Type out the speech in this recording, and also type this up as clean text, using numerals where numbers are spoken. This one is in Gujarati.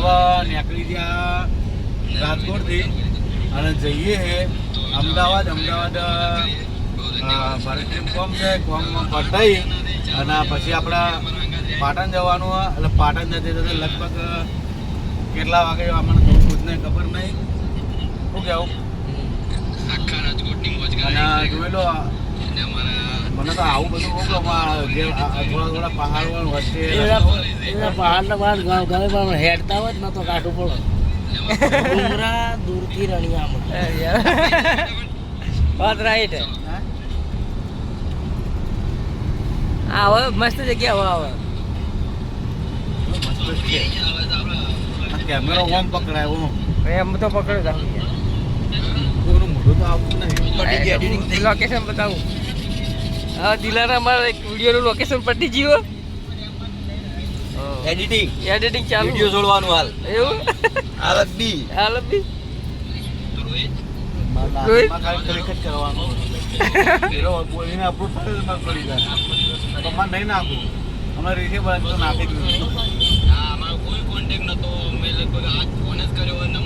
હવે નીકળી ગયા રાજકોટથી અને જઈએ છે અમદાવાદ. ભારતીય કોમ છે, કોમ પતાવી અને પછી આપણે પાટણ જવાનું હોય. એટલે પાટણ જતી જતા લગભગ કેટલા વાગે અમને ખુદને ખબર નહીં. શું કહેવું? અને જોઈ લો, મને તો આવું બધું બહુ ગમે. જે થોડા પહાડ વચ્ચે પહાડના બહાર ઘરે પણ હેડતા હોય ને તો કાઢવું પડે. ડુંગરા દૂરથી રણિયામાં વાત રાઈટ. આવે મસ્ત જગ્યા આવે. કેમેરો ઓમ પકડાયો એમ તો પકડ્યો કોઈનું મોઢું તો આવતું નહીં. લોકેશન બતાવું. હા, દિલાના અમારા એક વિડીયોનું લોકેશન પટી ગયું. એડિટિંગ ચાલુ. વિડીયો જોડવાનું હાલ. એવું હાલત બી ક્રિકેટ કરવાનું બોલીને આપણું ફરજમાં પડી જાય. તમારે નહીં નાખવું. અમે રીસે નાખી દીધું. અમારો કોઈ કોન્ટેક્ટ નતો. મેં લગભગ આજ ફોન જ કર્યો.